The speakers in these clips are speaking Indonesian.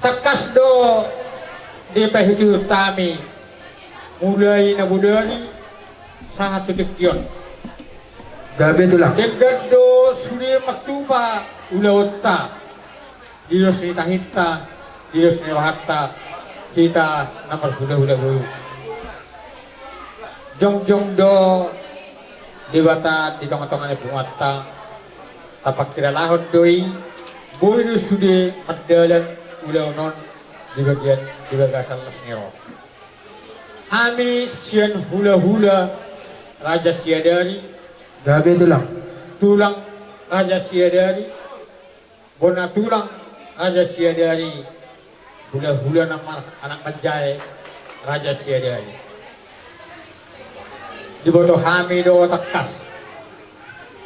tekas do di pahidu tami mulai na budali satu dekyon Gabi tulang. dekat do suri maktuba ulawta dios ni tahita dios ni hatta kita nomor hula bulu jong do dewata di tengah-tengah buata tapak kira lahot doi boy do sude madalan ulaw non di bagian di bagasan Lasnero. Kami sian hula Raja Siadari Gabi tulang. tulang Raja Siadari bona tulang Raja Siadari hula nama anak menjai Raja Siadari di bodoh kami do tekas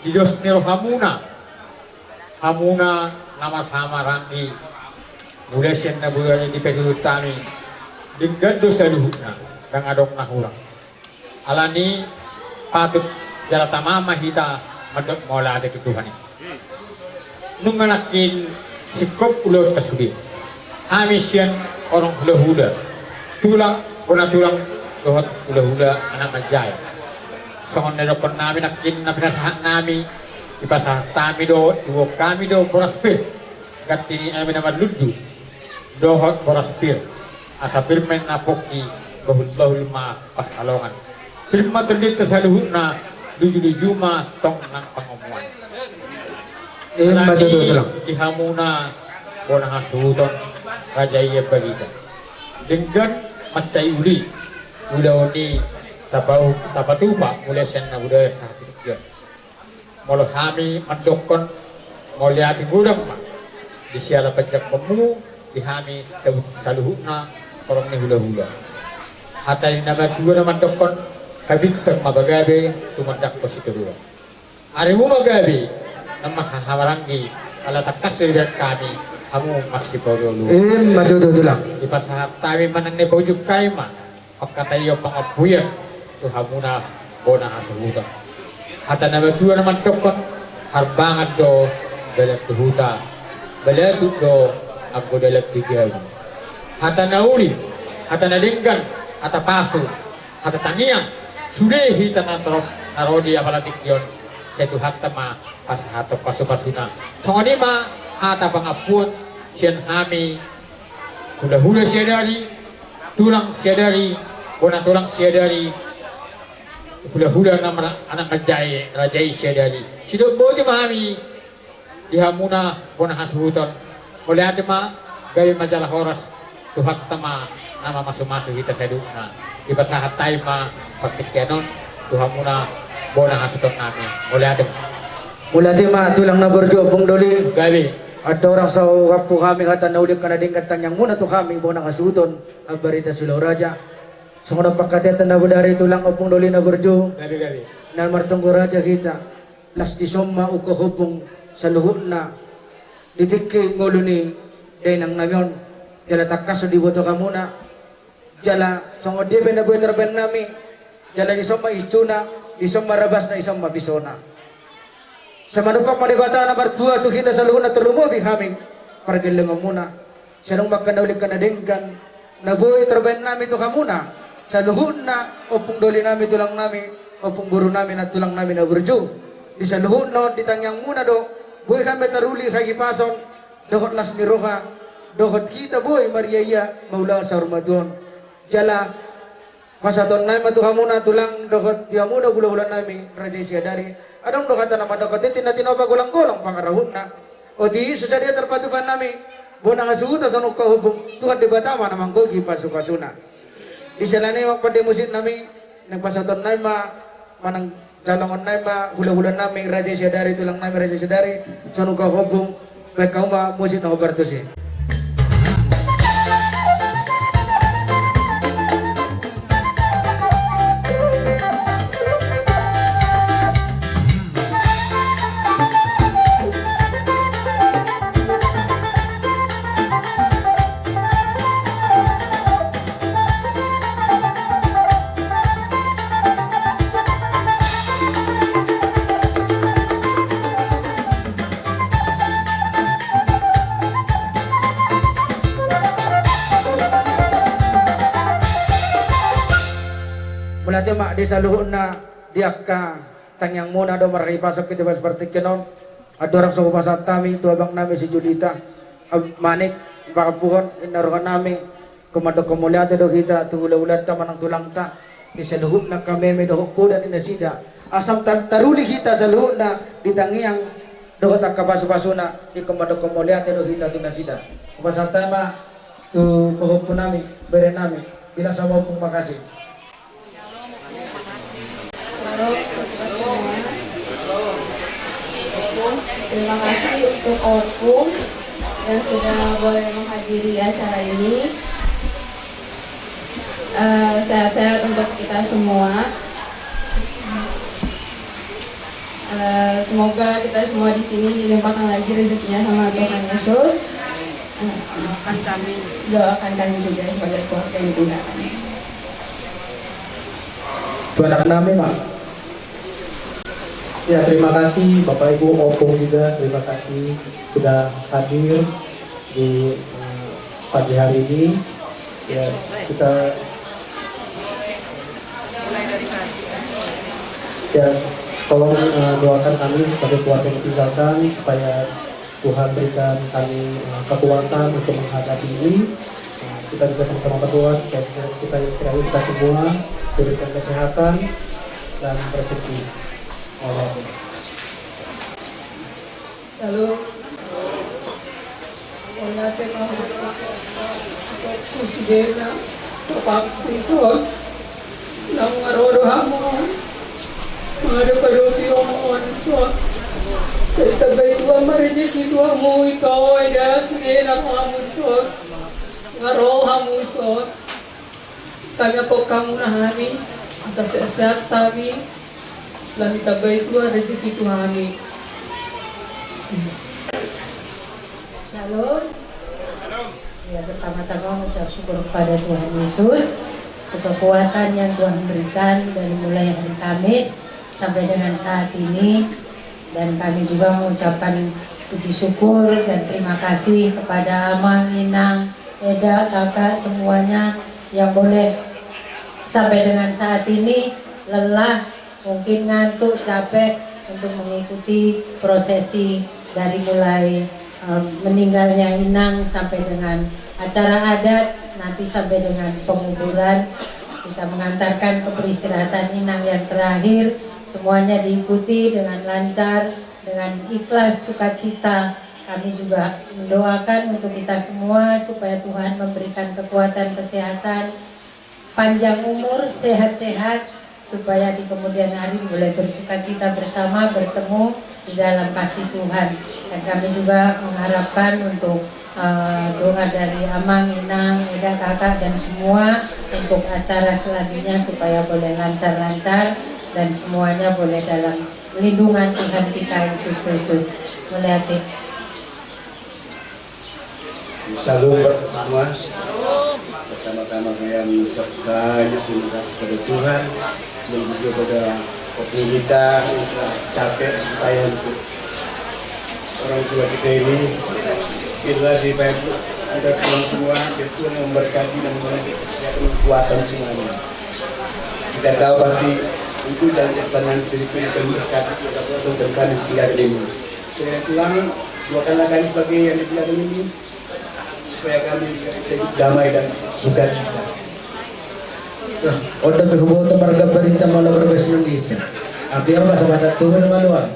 di dosnero hamuna nama sama rami mulai sian na bulani di pedulu tami dengan dosa luhutna dan adok nahulang alani patut jala tamama hita madok mola ada ketuhan nunganakin sikop ulo tasudi amisian orang hula tulang dohot hula anak majaya songon nedokon nami nakin na pinasahan nami ipasah tami do iwo kami do boraspir gatini amin naman ludu dohot boraspir asa pirmen napoki bahul ma pasalongan firma terdiri sa luhuna duju ma tong nang pangomuan Madu tulang. dihamuna bonang hasuton raja iya bagita dengan macai uli ulau ni tapatupa mulai sen na budaya sa molo kami mandokon moli ati gudang ma di siala pajak pemu di kami saluhuna orang ni hula hatay na dua na mandokon kabit sa mabagabe tumandak ko si kedua ari mo magabe na makahawarangi ala takas ridat kami kamu masih pagulu Madu tulang. ipasahap tayo manan ni Bojuk Kaima pagkatayo pangapuyan to hamuna bona hasuhuta hata na dua naman tokon harbangan do dalat tuhuta balatu do ako dalat tigaw hata na uli hata na linggan hata paso hata tangiang sudah hita na torok narodi apalatik yon sa tuhat ma pasahato paso-pasuna songonima hata pangapuan siyan kami hula siya dari tulang siya dari bona tulang siya dari hula na anak rajai siya dari sidot bojo mami dihamuna bona hasuhuton oleh adema gawin majalah horas tuhat tama nama masu-masu kita sedukna ibasahat tayo ma pagkikyanon tuhamuna bona hasuhuton namin oleh adema Mula ma tulang na berjo pung doli. gabi Ada orang sa kapu kami kata na ulit kanading katanyang muna to kami bonang asuton abarita sulaw raja. So kung napakateta na budari tulang opong doli na berjo. gabi Na martunggo raja kita. Las di somma ukahupong sa luhut na ditiki ngolo ni denang namyon. Jala takas di boto kamuna. Jala songo debe na buhay terben nami. Jala di somma istuna, di somma rabas na isomma pisona. Sa manupak malibata na berdua tu kita sa luhut na terlumubi kami. Pargilang muna. Siya nung magkanaulig ka na dinggan. Na buhay terben nami to kamuna. Sa luhut na opong doli nami tulang nami. Opong guru namin at tulang namin na berju. Di sa luhut no, ditangyang muna do. Buhay kami taruli kay gipason. Dokot las ni Roha. Dokot kita buhay Mariaya. Maula sa Ramadan. Jala. Pasaton namin matuha muna tulang. Dokot dia muna gula-gula namin. Raja Siadari. Adong dokata naman dokot. Tinatinopa gulang-gulang pangarahun na. O di susah dia terpatupan namin. Bona nga suhuta sa nukahubong. Tuhan di batama naman ko gipasu-pasuna. Di sila na yung pagdemusin namin. Nagpasaton namin manang jalangon namin hula-hula namin. Raja Siadari tulang namin Raja Siadari. Sa nukahubong. Baik kau musik na obertusin. Jala di saluhun na diak ka tangyang muna do maripasok kita seperti kenon. Ada orang suku pasat kami, tu abang nami si Judita, Manik, Pakapuhon, inaruhan nami, kumado kumulyate do kita, tu ula-ulat ta manang tulang ta, di saluhun na kami may dohok po dan inasida. Asam taruli kita sa luhun na ditangiang dohot ang kapaso-paso na, di kumado kumulyate do kita tinasida. Pasat tama, tu pahok po nami, beren nami, bilang sa mga pong makasih. Terima kasih untuk Opung yang sudah boleh menghadiri acara ini. Sehat-sehat untuk kita semua. Semoga kita semua di sini dilimpahkan lagi rezekinya sama Tuhan Yesus. Doakan kami juga sebagai keluarga yang digunakan. Tuhan anak nami, Mak. Ya, terima kasih Bapak Ibu Opung juga, terima kasih sudah hadir di pagi hari ini. Ya, kita ya tolong doakan kami sebagai keluarga yang ditinggalkan supaya Tuhan berikan kami kekuatan untuk menghadapi ini. Kita juga sama-sama berdoa supaya kita semua diberikan kesehatan dan rezeki. Lalu wala te ka kusidena kapag stisod nang maroroha mo mga karuti o mga answa sa itabay tuwa marejeki tuwa mo ikaw ay dasunela mga munsot ngaroha mo isot taga ko kamunahani asa sehat tabi lan itabay tuwa rezeki tuhani. Shalom. Ya, pertama-tama mengucap syukur kepada Tuhan Yesus untuk kekuatan yang Tuhan berikan dari mulai hari Kamis sampai dengan saat ini, dan kami juga mengucapkan puji syukur dan terima kasih kepada Amang, Inang, Eda, kakak semuanya yang boleh sampai dengan saat ini lelah, mungkin ngantuk, capek untuk mengikuti prosesi dari mulai meninggalnya Inang sampai dengan acara adat, nanti sampai dengan penguburan. Kita mengantarkan ke peristirahatan Inang yang terakhir, semuanya diikuti dengan lancar, dengan ikhlas, sukacita. Kami juga mendoakan untuk kita semua supaya Tuhan memberikan kekuatan, kesehatan, panjang umur, sehat-sehat, supaya di kemudian hari boleh bersukacita bersama, bertemu di dalam kasih Tuhan. Dan kami juga mengharapkan untuk doa dari Amang, Inang, Eda, kakak dan semua untuk acara selanjutnya supaya boleh lancar-lancar dan semuanya boleh dalam lindungan Tuhan kita Yesus Kristus. Mulai hati. Salam buat semua. Pertama-tama saya mengucap banyak terima kasih kepada Tuhan dan juga pada opung kita yang telah capek saya untuk orang tua kita ini. Bila supaya kita semua Tuhan yang memberkati dan memberi kesehatan dan kekuatan semuanya. Kita tahu pasti itu dalam depan dari Tuhan berkati untuk kami tinggal ini. Saya tulang doakanlah kami sebagai yang di belakang ini supaya kami bisa hidup damai dan sukacita. Oda berhubung marga berita malah berbahasa Indonesia. Abi apa sahabat turun maluan.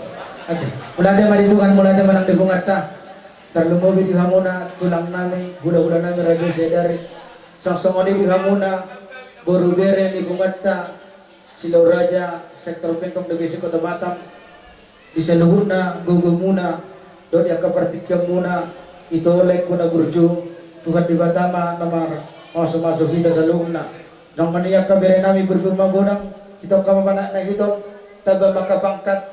Ate, mulate maditukan mulate manang dibungata. Terlumubi di hamuna tulang nami, budak-budak nami raja sedari. Sang-sangoni di hamuna boru beren di bungata Silau Raja sektor Pentong Divisi Kota Batam. Di seluhuna gugumuna do dia kapartikam muna itu oleh kuna burju Tuhan di Batama namar masuk-masuk kita seluhuna. Nang maniak kabere nami berbirma godang kita kamapanak na kita taba makapangkat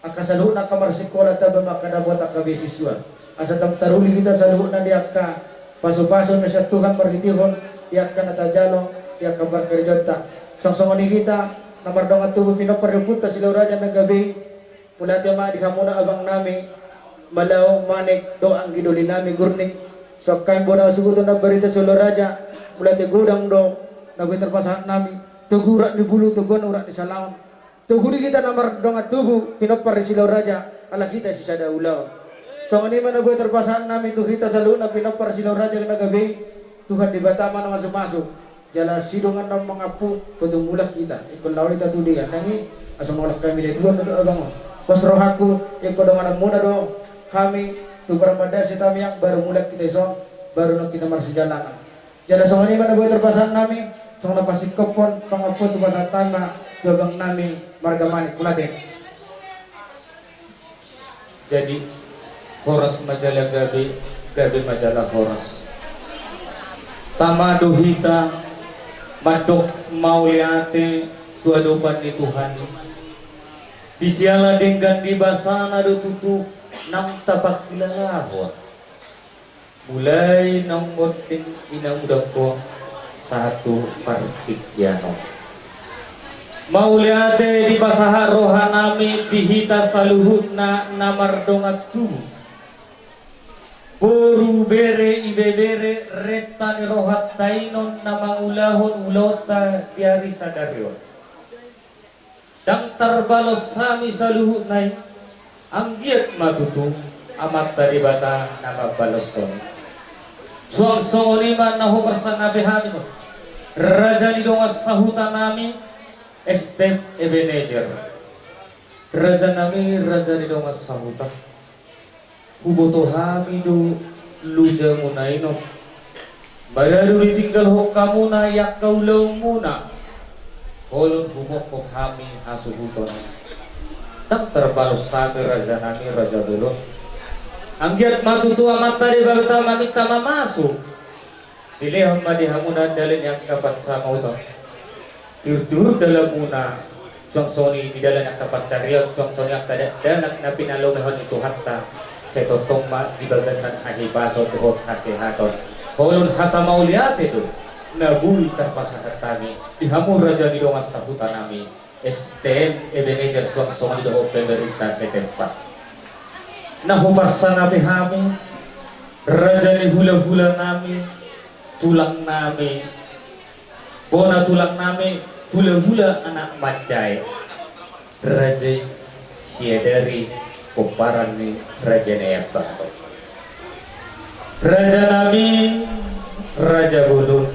akasaluna kamar sekolah taba makadabot akabisiswa asa taruli kita saluhuna diakka paso-paso na sa Tuhan margitihon diakka natajalo diakka barkerjota songsongoni kita namar dong atubo pinoparreputa Silau Raja na gabi mula tiama di hamuna abang nami malaw manik do ang giduli nami gurning so kain bona suguto na barita Silau Raja mula ti gudang do nabi terpasahan nami tugu urak di bulu, tuguan urak di salaon. Tugu di kita nomor dongat tugu, pinopar di silau raja, ala kita si sada ulau. So ini mana buat terpasang namin tu kita selalu na pinopar silau raja kena gabi, Tuhan di Batama na masuk-masuk. Jala sidongan ng mga po, kung mulak kita. Ikon lawan ita tudigan, nangi, asam mulak kami dari dua na abang. Kos rohaku, ikon dengan muna do, kami, tu permada si tamiyang, baru mulak kita ison, baru nak kita marsi jalan. Jala so ini mana buat terpasang namin, so napasik kopon, pangapo tu pasang tama, jabang namin, margamani, kulatin. Jadi Horas majalah gabi, gabi majalah Horas. Tamado hita, madok mauliate, tuadopan ni Tuhan. Disiala dengan di basana do tutup, nang tapak kilalahwa. Mulai nang moting inang udah ko satu partik yano. Mauliate di pasaha rohanami dihita saluhut na namardongat tu. Boru bere ibe bere reta ni rohat tainon na mangulahon ulota diari sadaryon. Dang tarbalos sami saluhut nai ang giat matutu amat tadi bata nama baloson. Suang songoliman na ho persangabe hamino. Raja ni dongas sahutan nami Estep Ebenezer. Raja nami raja ni dongas sahutan. Kuboto hamido luja munaino. Baru ditinggal hokka muna yak kaulaw muna. Holon bumok ko hami asuhuton. Tak terbalos sami raja nami raja dulu. Anggiat matutua mata di bagta mamita mamasuk. Dileham madihamunan dalin yang kapat sama utang. Tur-tur dalam muna. Suang-soni di dalam yang kapat cariot. Suang-soni yang kada danak na pinalomehon itu hatta. Saya totong di bagasan ahibaso tuhot kasihaton. Holon hata mauliat itu nabui terpasahat kami dihamur raja di dongas sabutan nami STM Ebenezer suang di doho pemerintah setempat. Nah huparsan nabi kami raja di hula-hula nami tulang nami bona tulang nami hula-hula anak macai raja siadari koparan ni raja Nayak Bakto. Raja Nabi, Raja Bulun,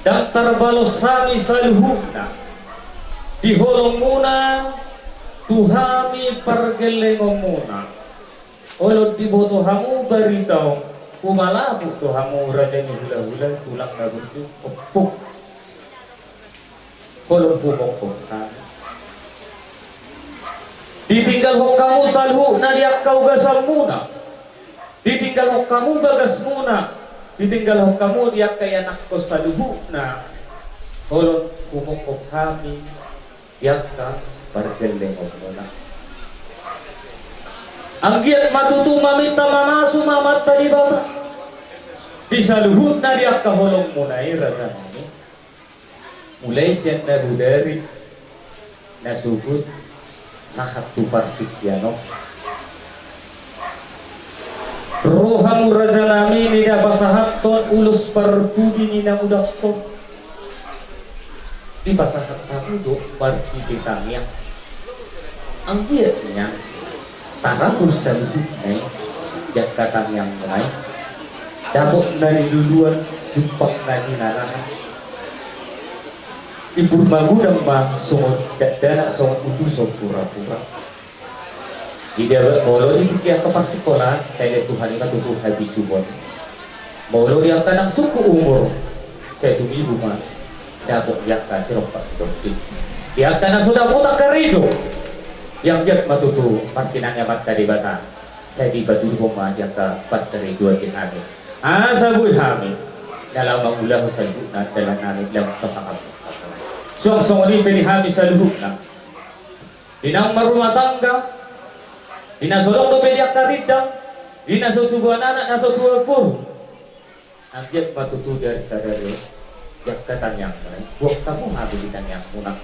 daftar balos sami saluhuna, diholong muna, tuhami pergelengong muna. Olot diboto hamu baritaw, kumalapu tuhamu raja ni hula-hula, tulang na buntu, opuk. Holong pumokong kami. Ditinggal hok kamu salhu na diak kau gasam muna. Ditinggal hok kamu bagas muna. Ditinggal hok kamu diak kaya anak ko salhu na. Holon kumukok kami diak ka pargeleng muna. Ang giat matutu mamita mamasu mamat tadi bata. Di salhu na diak ka holong muna raja ini. Mulai siyan na budari nasubut sahat tu partik yano. Rohamu raja nami nida pasahat ton ulus perpudi nina udak ton. Di pasahat kamu do parti ditanya. Anggiatnya tara urusan naik jak kakang yang naik. Dapok dari duluan jumpak nani nana. Ibu magudang bang sumot dana sumot udu pura-pura. Jika kalau di tiap kepas sekolah, saya Tuhan ini tutup habis subon. Mau yang tanang cukup umur, saya tuh ibu mah, dapok yang kasih ropak dokter. Yang tanah sudah putar kerijo, yang biar matutu parkinannya bata di bata. Saya di batu rumah yang ke bateri dua di kami. Sabun kami dalam mengulang saya dalam kami dalam pasangan. Suang-suang ini pilih kami saluhuk na. Dinang marumah tangga, dinasolong do pediak karidang, dinasotubuan anak, nasotubuan pur. Anggiat matutu dari sadari, yang katanya, buat kamu habis ditanya munak.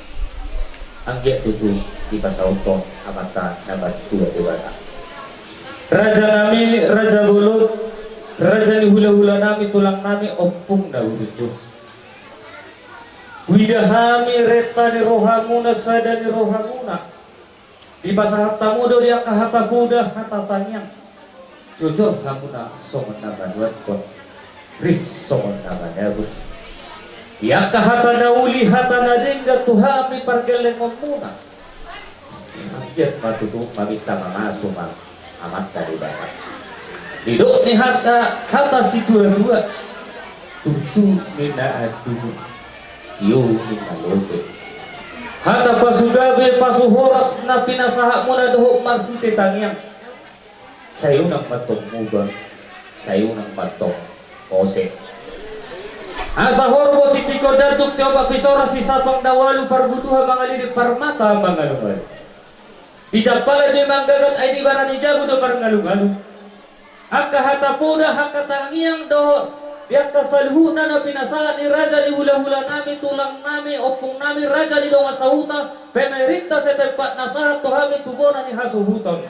Anggiat tutu di pasauton, amata, nabat tua dewata. Raja nami, raja bulut, raja ni hula-hula nami, tulang nami, opung na utuju. widahami retani rohamuna sadani rohamuna di pasahat tamudo dia kahata kuda hata tanyang jujur hamuna songon nabanuat kot ris songon nabanabu ya kahata nauli hata nadengga tuhami pargeleng muna Anjir matutu mamita mamasuma amat tadi banget hidup nih hata si dua-dua tutu mina adu yo mina lobe hata pasugabe pasuhoras na pinasaha muna doho marhite tangyang sayo nang matong mubang sayo nang matong ose asa horbo si tiko daduk siapa pisora si sapang dawalu parbutuha mga lidik parmata mga lumal Ijak pala di manggagat ay di barani jago do parngalungalu. Akka hatapuda hakka tangiang do biak kasalhuna na pinasahan ni raja di hula-hula nami tulang nami opung nami raja di donga sahuta pemerintah setempat nasahat tohami tubona ni hasuhuton.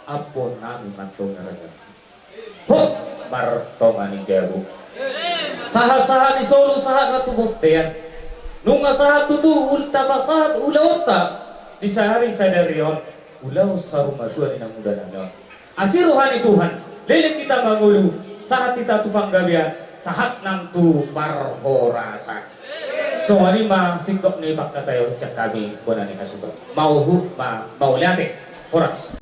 Apon nami mantong raja. Hop martonga ni jago. Saha-saha di solo saha natubuktean. Nunga saha tutu ulta pasahat ulaota. Di sehari sadarion ulau sarumasuan inang muda nanyon asiruhani Tuhan lilit kita mangulu saat kita tupang gabian sahat nang tu parhorasan so ani ma singkop ni bakta tayo siya kami kuna ni kasuba mau mau liate horas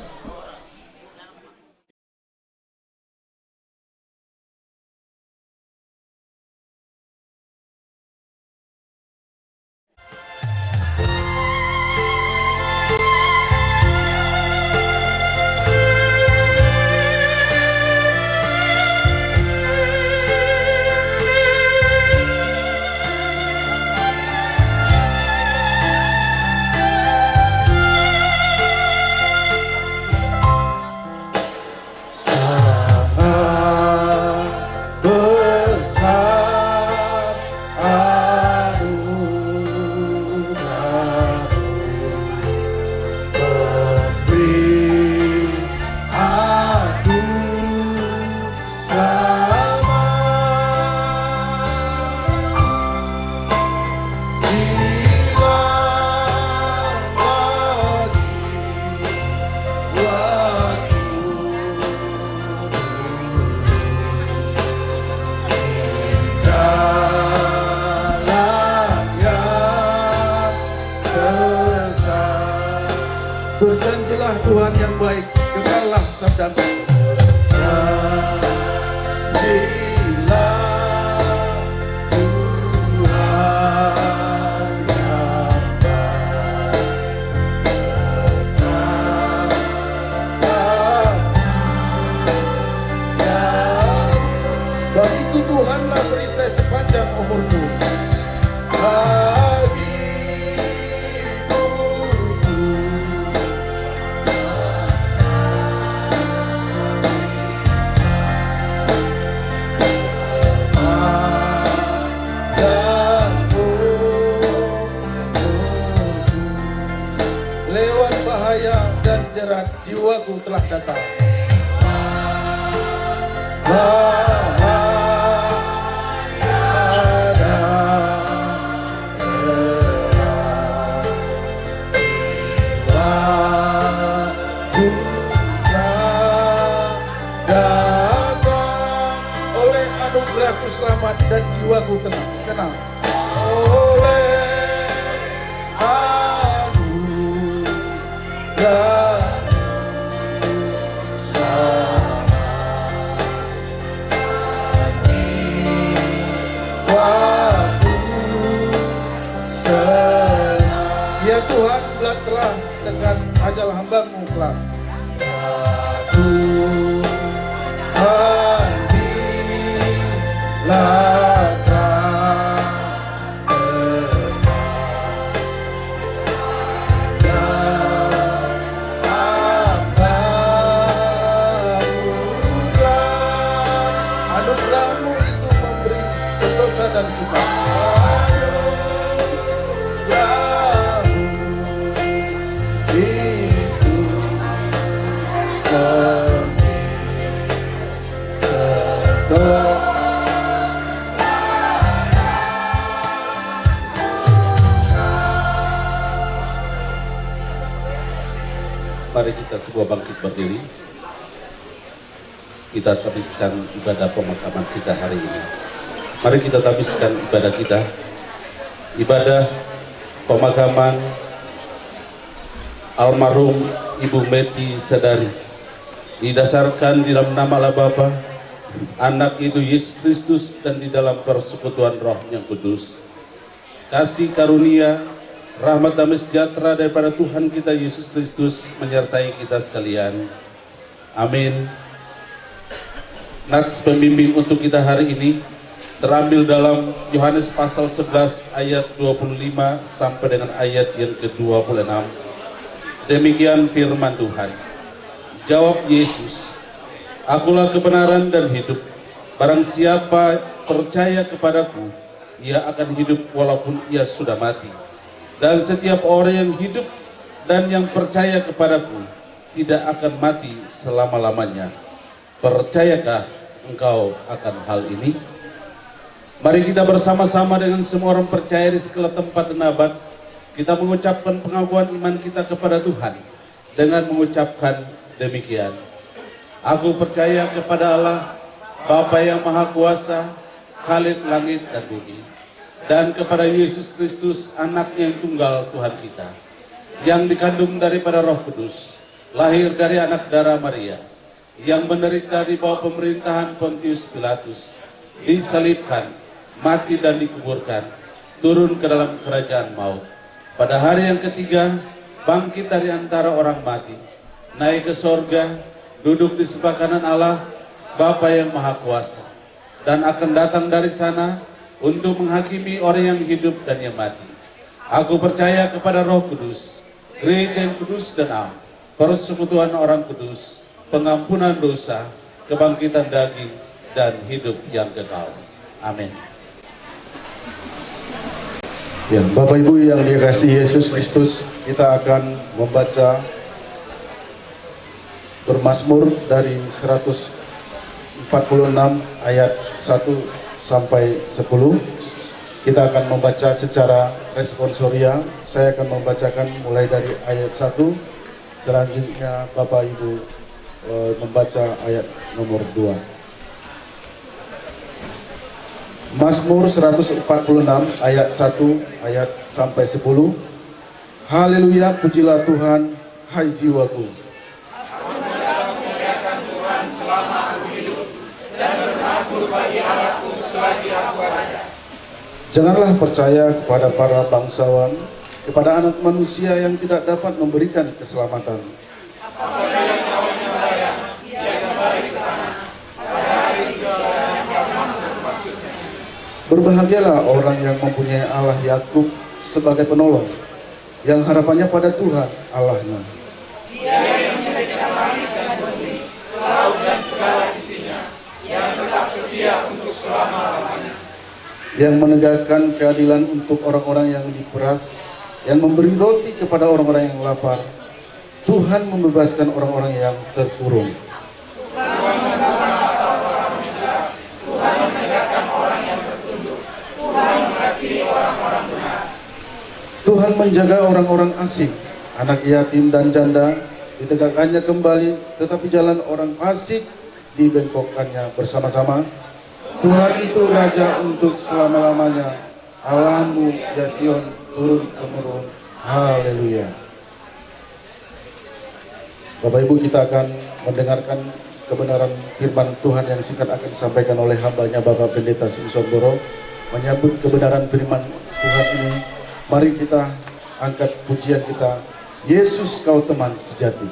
Berjanjilah Tuhan yang baik, kekallah sabdamu. Janjilah Tuhan yang baik. Bagiku Tuhanlah perisai sepanjang umurku. Lewat bahaya dan jerat jiwaku telah datang. Oleh anugerahku selamat dan jiwaku tenang, senang. Oleh ya Tuhan, belah telah dengan ajal hambamu kelak. Tuhan anugerahmu itu memberi sentosa dan suka. mari kita semua bangkit berdiri. Kita habiskan ibadah pemakaman kita hari ini. Mari kita habiskan ibadah kita. Ibadah pemakaman almarhum Ibu Meti Sadari didasarkan di dalam nama Allah Bapa, Anak itu Yesus Kristus, dan di dalam persekutuan Roh yang Kudus. Kasih karunia, rahmat damai sejahtera daripada Tuhan kita Yesus Kristus menyertai kita sekalian. Amin. Nats pembimbing untuk kita hari ini terambil dalam Yohanes pasal 11 ayat 25 sampai dengan ayat yang ke-26. Demikian firman Tuhan. Jawab Yesus, "Akulah kebenaran dan hidup. Barang siapa percaya kepadaku, ia akan hidup walaupun ia sudah mati. Dan setiap orang yang hidup dan yang percaya kepadaku tidak akan mati selama-lamanya. Percayakah engkau akan hal ini?" Mari kita bersama-sama dengan semua orang percaya di segala tempat dan abad, kita mengucapkan pengakuan iman kita kepada Tuhan dengan mengucapkan demikian. Aku percaya kepada Allah, Bapa yang Maha Kuasa, Khalid langit dan bumi, dan kepada Yesus Kristus, Anaknya yang tunggal Tuhan kita, yang dikandung daripada Roh Kudus, lahir dari anak darah Maria, yang menderita di bawah pemerintahan Pontius Pilatus, disalibkan, mati dan dikuburkan, turun ke dalam kerajaan maut. Pada hari yang ketiga, bangkit dari antara orang mati, naik ke sorga, duduk di sebelah kanan Allah, Bapa yang Maha Kuasa, dan akan datang dari sana untuk menghakimi orang yang hidup dan yang mati. Aku percaya kepada Roh Kudus, gereja yang kudus dan am, persekutuan orang kudus, pengampunan dosa, kebangkitan daging, dan hidup yang kekal. Amin. Ya, Bapak Ibu yang dikasihi Yesus Kristus, kita akan membaca bermazmur dari 146 ayat 1 sampai 10. Kita akan membaca secara responsoria. Saya akan membacakan mulai dari ayat 1. Selanjutnya Bapak Ibu membaca ayat nomor 2. Mazmur 146 ayat 1 ayat sampai 10. Haleluya, pujilah Tuhan, hai jiwaku. Janganlah percaya kepada para bangsawan, kepada anak manusia yang tidak dapat memberikan keselamatan. Berbahagialah orang yang mempunyai Allah Yakub sebagai penolong, yang harapannya pada Tuhan Allahnya. Dia yang menjadikan langit dan bumi, laut dan segala isinya, yang tetap setia untuk selama-lamanya. Yang menegakkan keadilan untuk orang-orang yang diperas, yang memberi roti kepada orang-orang yang lapar. Tuhan membebaskan orang-orang yang terkurung. Tuhan menjaga orang-orang asing, anak yatim dan janda, ditegakkannya kembali, tetapi jalan orang fasik dibengkokkannya bersama-sama. Tuhan itu Raja untuk selama-lamanya, Allahmu ya Sion turun-temurun. Haleluya. Bapak Ibu, kita akan mendengarkan kebenaran firman Tuhan yang singkat akan disampaikan oleh hambanya Bapak Pendeta Simpson Doro. Menyambut kebenaran firman Tuhan ini, mari kita angkat pujian kita, Yesus kau teman sejati.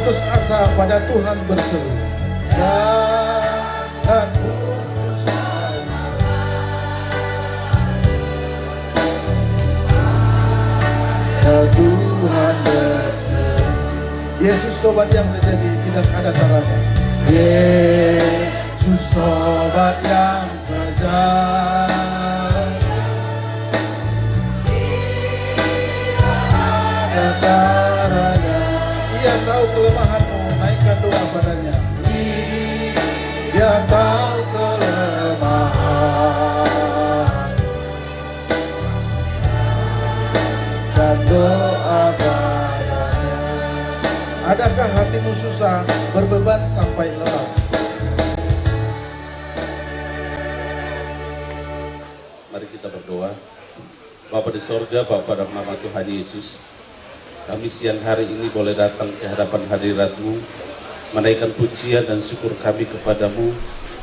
putus asa pada Tuhan berseru, jangan putus asa. Ya Tuhan berseru. Yesus sobat yang sejati, tidak ada caranya. Yesus sobat yang sejati, caranya. Ia tahu kelemahanmu, naikkan doa padanya. Dia tahu kelemahan dan doa padanya. Adakah hatimu susah, berbeban sampai lelah? Mari kita berdoa. Bapa di sorga, Bapa dalam nama Tuhan Yesus, kami siang hari ini boleh datang ke hadapan hadirat-Mu, menaikkan pujian dan syukur kami kepadamu,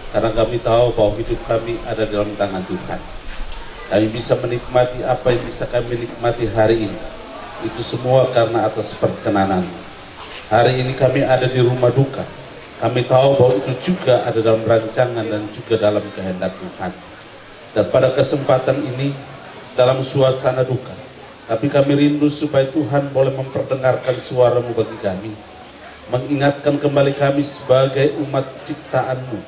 karena kami tahu bahwa hidup kami ada dalam tangan Tuhan. Kami bisa menikmati apa yang bisa kami nikmati hari ini, itu semua karena atas perkenanan. Hari ini kami ada di rumah duka, kami tahu bahwa itu juga ada dalam rancangan dan juga dalam kehendak Tuhan. Dan pada kesempatan ini, dalam suasana duka, tapi kami rindu supaya Tuhan boleh memperdengarkan suara-Mu bagi kami, mengingatkan kembali kami sebagai umat ciptaan-Mu,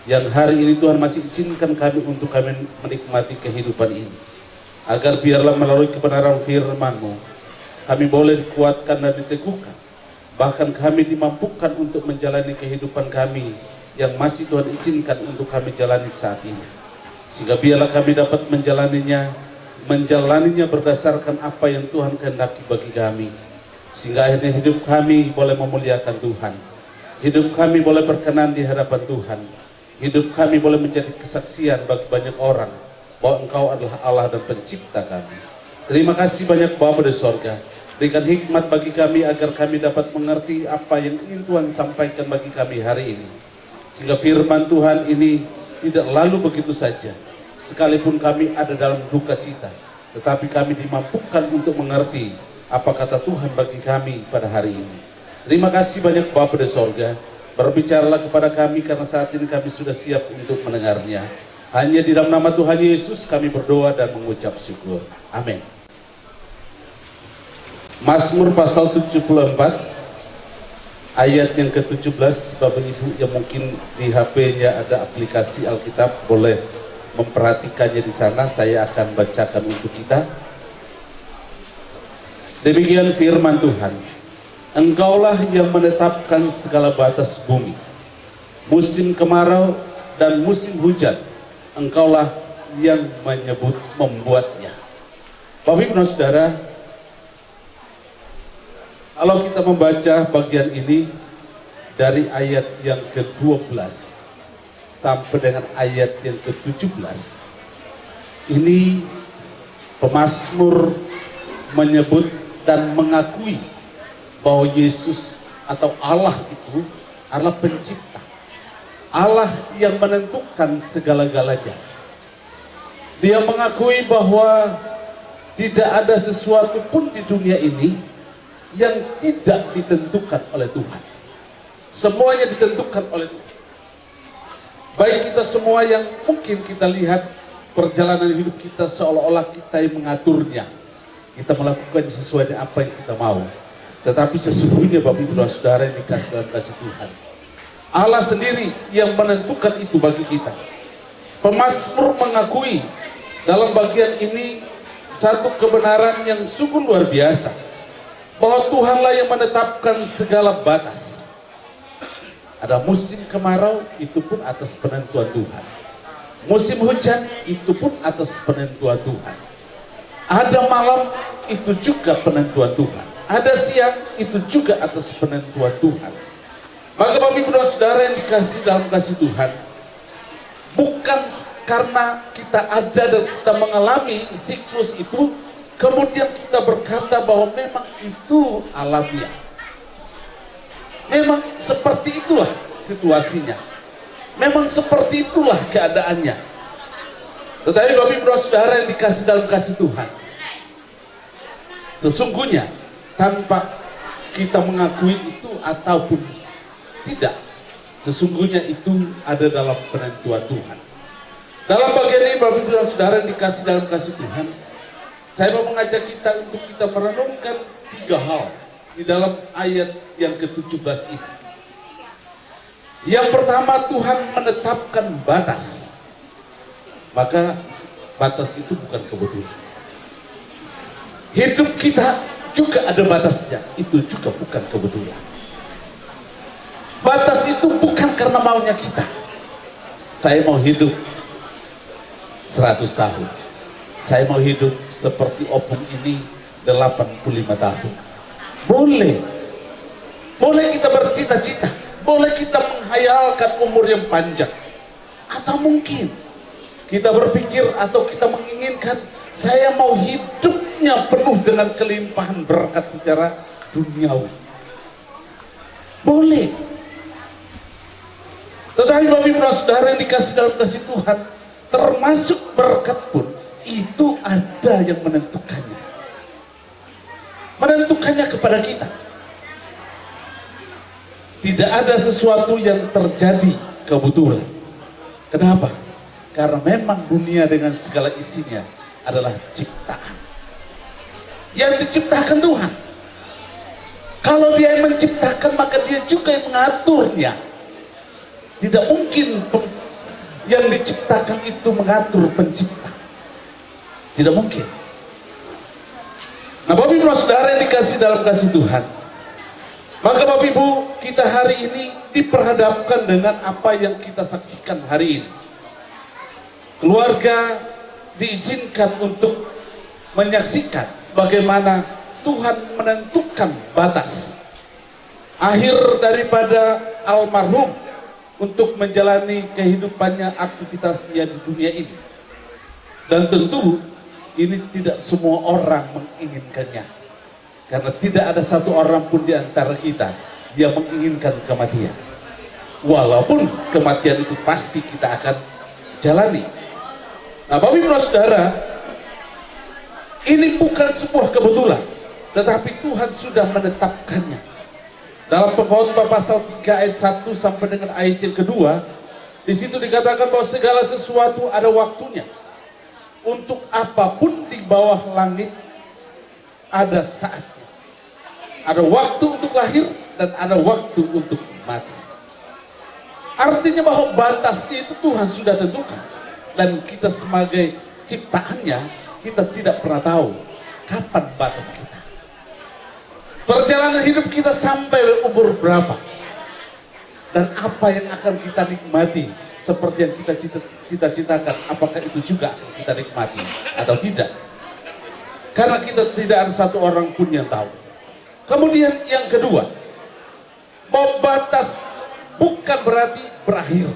yang hari ini Tuhan masih izinkan kami untuk kami menikmati kehidupan ini, agar biarlah melalui kebenaran firman-Mu, kami boleh dikuatkan dan diteguhkan, bahkan kami dimampukan untuk menjalani kehidupan kami, yang masih Tuhan izinkan untuk kami jalani saat ini, sehingga biarlah kami dapat menjalaninya berdasarkan apa yang Tuhan kehendaki bagi kami, sehingga akhirnya hidup kami boleh memuliakan Tuhan, hidup kami boleh berkenan di hadapan Tuhan, hidup kami boleh menjadi kesaksian bagi banyak orang bahwa Engkau adalah Allah dan pencipta kami. Terima kasih banyak Bapa di sorga, berikan hikmat bagi kami agar kami dapat mengerti apa yang ingin Tuhan sampaikan bagi kami hari ini, sehingga firman Tuhan ini tidak lalu begitu saja. Sekalipun kami ada dalam duka cita, tetapi kami dimampukan untuk mengerti apa kata Tuhan bagi kami pada hari ini. Terima kasih banyak Bapa di sorga, berbicaralah kepada kami karena saat ini kami sudah siap untuk mendengarnya. Hanya di dalam nama Tuhan Yesus kami berdoa dan mengucap syukur. Amin. Mazmur pasal 74 ayat yang ke-17. Bapak Ibu yang mungkin di HP-nya ada aplikasi Alkitab, boleh memperhatikannya di sana. Saya akan bacakan untuk kita. Demikian firman Tuhan. Engkaulah yang menetapkan segala batas bumi, musim kemarau dan musim hujan, Engkaulah yang membuatnya. Bapak Ibu Saudara, kalau kita membaca bagian ini dari ayat yang ke-12 sampai dengan ayat yang ke-17, ini pemazmur menyebut dan mengakui bahwa Yesus atau Allah itu adalah pencipta, Allah yang menentukan segala-galanya. Dia mengakui bahwa tidak ada sesuatu pun di dunia ini yang tidak ditentukan oleh Tuhan. Semuanya ditentukan oleh Tuhan. Baik kita semua yang mungkin kita lihat perjalanan hidup kita seolah-olah kita yang mengaturnya, kita melakukan sesuai dengan apa yang kita mau. Tetapi sesungguhnya Bapak Ibu dan Saudara yang dikasih dalam kasih Tuhan, Allah sendiri yang menentukan itu bagi kita. Pemazmur mengakui dalam bagian ini satu kebenaran yang sungguh luar biasa, bahwa Tuhanlah yang menetapkan segala batas. Ada musim kemarau, itu pun atas penentuan Tuhan. Musim hujan, itu pun atas penentuan Tuhan. Ada malam, itu juga penentuan Tuhan. Ada siang, itu juga atas penentuan Tuhan. Maka Bapak Ibu dan Saudara yang dikasih dalam kasih Tuhan, bukan karena kita ada dan kita mengalami siklus itu, kemudian kita berkata bahwa memang itu alamiah. Memang seperti itulah situasinya, memang seperti itulah keadaannya. Tetapi Bapak Ibu dan Saudara yang dikasih dalam kasih Tuhan, sesungguhnya tanpa kita mengakui itu ataupun tidak, sesungguhnya itu ada dalam penentuan Tuhan. Dalam bagian ini Bapak Ibu dan Saudara yang dikasih dalam kasih Tuhan, saya mau mengajak kita untuk kita merenungkan 3 hal di dalam ayat yang ke-17 ini. Yang pertama, Tuhan menetapkan batas. Maka batas itu bukan kebetulan. Hidup kita juga ada batasnya, itu juga bukan kebetulan. Batas itu bukan karena maunya kita. Saya mau hidup 100 tahun. Saya mau hidup seperti opung ini 85 tahun. Boleh. Boleh kita bercita-cita. Boleh kita menghayalkan umur yang panjang. Atau mungkin kita berpikir atau kita menginginkan, saya mau hidupnya penuh dengan kelimpahan berkat secara duniawi. Boleh. Tetapi Bapak Ibu dan Saudara yang dikasih dalam kasih Tuhan, termasuk berkat pun, itu ada yang menentukannya. Menentukannya kepada kita. Tidak ada sesuatu yang terjadi kebetulan. Kenapa? Karena memang dunia dengan segala isinya adalah ciptaan yang diciptakan Tuhan. Kalau Dia yang menciptakan, maka Dia juga yang mengaturnya. Tidak mungkin yang diciptakan itu mengatur pencipta. Tidak mungkin. Nah, Bapak Ibu Saudara yang dikasih dalam kasih Tuhan, maka Bapak Ibu, kita hari ini diperhadapkan dengan apa yang kita saksikan hari ini. Keluarga diizinkan untuk menyaksikan bagaimana Tuhan menentukan batas akhir daripada almarhum untuk menjalani kehidupannya, aktivitasnya di dunia ini. Dan tentu ini tidak semua orang menginginkannya, karena tidak ada satu orang pun di antara kita yang menginginkan kematian. Walaupun kematian itu pasti kita akan jalani. Nah, Bapak Ibu Saudara, ini bukan sebuah kebetulan, tetapi Tuhan sudah menetapkannya. Dalam Pengkhotbah pasal 3 ayat 1 sampai dengan ayat yang kedua, di situ dikatakan bahwa segala sesuatu ada waktunya. Untuk apapun di bawah langit ada saatnya. Ada waktu untuk lahir dan ada waktu untuk mati. Artinya bahwa batasnya itu Tuhan sudah tentukan. Dan kita sebagai ciptaannya, kita tidak pernah tahu kapan batas kita. Perjalanan hidup kita sampai umur berapa. Dan apa yang akan kita nikmati seperti yang kita cita-citakan, apakah itu juga kita nikmati atau tidak. Karena kita tidak ada satu orang pun yang tahu. Kemudian yang kedua, bahwa batas bukan berarti berakhir.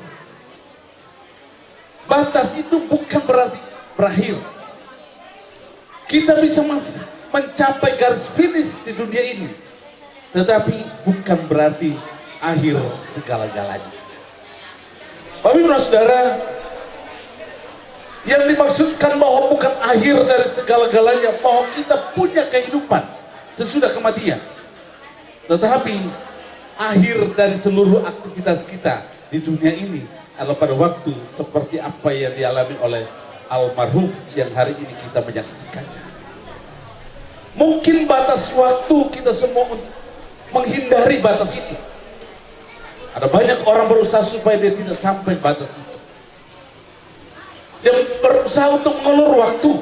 Batas itu bukan berarti berakhir. Kita bisa mencapai garis finish di dunia ini, tetapi bukan berarti akhir segala-galanya. Bapak Ibu Saudara, yang dimaksudkan bahwa bukan akhir dari segala-galanya, bahwa kita punya kehidupan sesudah kematian, tetapi akhir dari seluruh aktivitas kita di dunia ini adalah pada waktu seperti apa yang dialami oleh almarhum yang hari ini kita menyaksikannya. Mungkin batas waktu kita semua menghindari batas itu. Ada banyak orang berusaha supaya dia tidak sampai batas itu. Dia berusaha untuk mengulur waktu,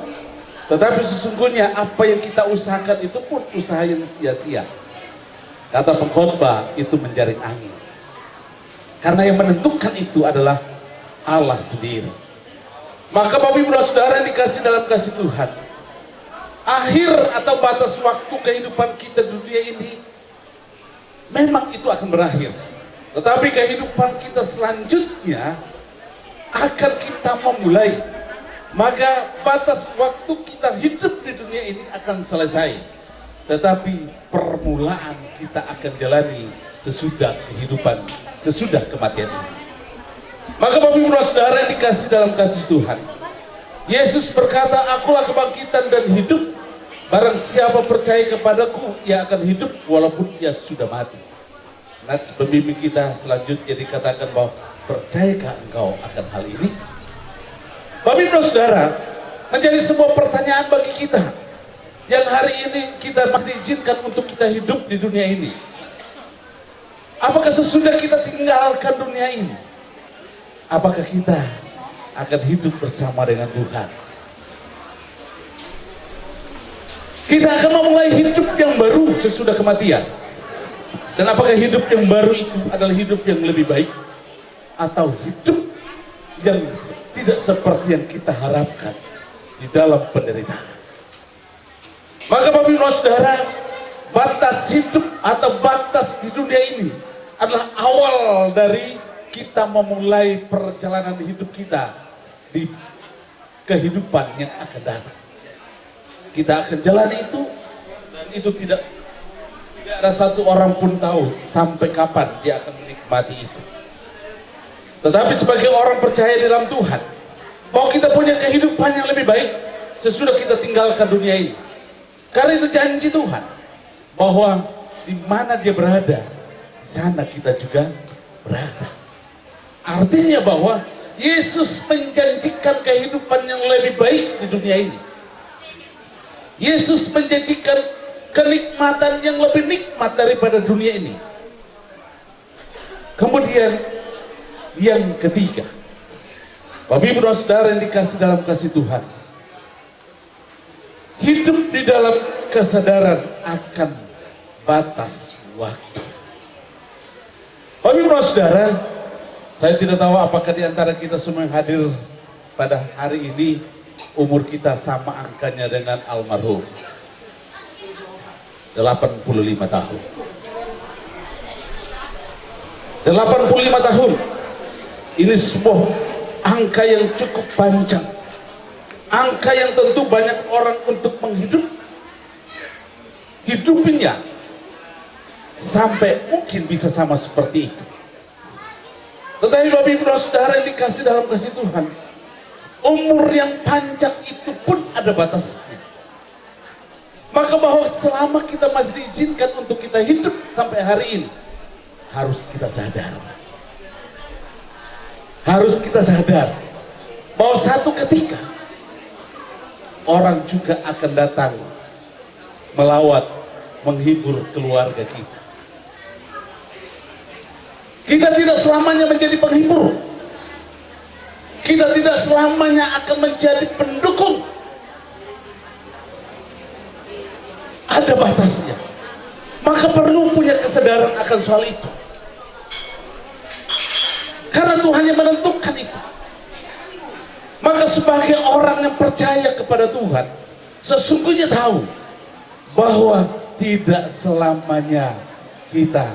tetapi sesungguhnya apa yang kita usahakan itu pun usaha yang sia-sia. Kata pengkhotbah, itu menjaring angin. Karena yang menentukan itu adalah Allah sendiri. Maka Bapak Ibu dan Saudara yang dikasih dalam kasih Tuhan, akhir atau batas waktu kehidupan kita di dunia ini memang itu akan berakhir. Tetapi kehidupan kita selanjutnya akan kita memulai. Maka batas waktu kita hidup di dunia ini akan selesai. Tetapi permulaan kita akan jalani sesudah kehidupan, sesudah kematian ini. Maka Bapak Ibu Saudara yang dikasih dalam kasih Tuhan, Yesus berkata, akulah kebangkitan dan hidup. Barang siapa percaya kepadaku, ia akan hidup walaupun ia sudah mati. Nats pembimbing kita selanjutnya dikatakan bahwa percayakah engkau akan hal ini? Bapak Ibu Saudara, menjadi sebuah pertanyaan bagi kita yang hari ini kita masih diizinkan untuk kita hidup di dunia ini. Apakah sesudah kita tinggalkan dunia ini, apakah kita akan hidup bersama dengan Tuhan? Kita akan memulai hidup yang baru sesudah kematian. Dan apakah hidup yang baru itu adalah hidup yang lebih baik, atau hidup yang tidak seperti yang kita harapkan di dalam penderitaan? Maka Bapak Ibu Saudara, batas hidup atau batas di dunia ini adalah awal dari kita memulai perjalanan hidup kita di kehidupan yang akan datang. Kita akan jalani itu, dan itu tidak ada satu orang pun tahu sampai kapan dia akan menikmati itu. Tetapi sebagai orang percaya dalam Tuhan, bahwa kita punya kehidupan yang lebih baik sesudah kita tinggalkan dunia ini. Karena itu janji Tuhan, bahwa di mana dia berada, di sana kita juga berada. Artinya bahwa Yesus menjanjikan kehidupan yang lebih baik di dunia ini. Yesus menjanjikan kenikmatan yang lebih nikmat daripada dunia ini. Kemudian yang ketiga, Bapak Ibu Saudara yang dikasih dalam kasih Tuhan, hidup di dalam kesadaran akan batas waktu. Bapak Ibu Saudara, saya tidak tahu apakah di antara kita semua yang hadir pada hari ini umur kita sama angkanya dengan almarhum, 85 tahun. 85 tahun ini sebuah angka yang cukup panjang, angka yang tentu banyak orang untuk hidupinya sampai mungkin bisa sama seperti itu. Tetapi Bapak Ibu Saudara yang dikasih dalam kasih Tuhan, umur yang panjang itu pun ada batasnya. Maka bahwa selama kita masih diizinkan untuk kita hidup sampai hari ini, harus kita sadar bahwa satu ketika orang juga akan datang melawat, menghibur keluarga kita. Kita tidak selamanya menjadi penghibur, kita tidak selamanya akan menjadi pendukung. Ada batasnya. Maka perlu punya kesadaran akan soal itu. Karena Tuhan yang menentukan itu. Maka sebagai orang yang percaya kepada Tuhan, sesungguhnya tahu bahwa tidak selamanya kita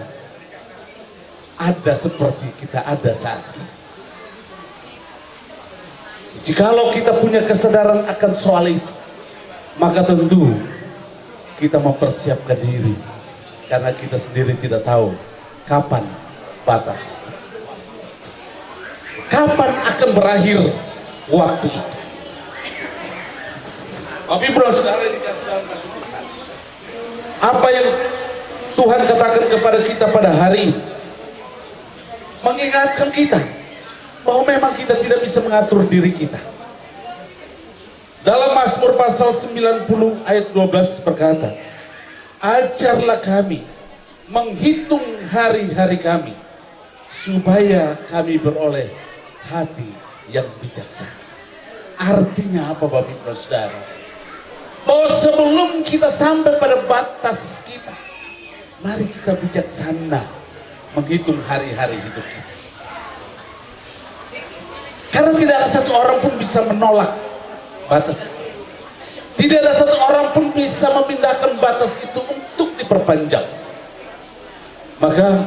ada seperti kita ada saat ini. Jikalau kita punya kesadaran akan soal itu, maka tentu kita mempersiapkan diri, karena kita sendiri tidak tahu kapan batas, kapan akan berakhir waktu itu. Tapi Saudara dikasih dalam kasih Tuhan, apa yang Tuhan katakan kepada kita pada hari ini, mengingatkan kita bahwa memang kita tidak bisa mengatur diri kita. Dalam Mazmur pasal 90 ayat 12 berkata, ajarlah kami menghitung hari-hari kami, supaya kami beroleh hati yang bijaksana. Artinya apa Bapak Ibu Saudara? Bahwa sebelum kita sampai pada batas kita, mari kita bijaksana menghitung hari-hari hidup kita. Karena tidak ada satu orang pun bisa menolak batas. Tidak ada satu orang pun bisa memindahkan batas itu untuk diperpanjang. Maka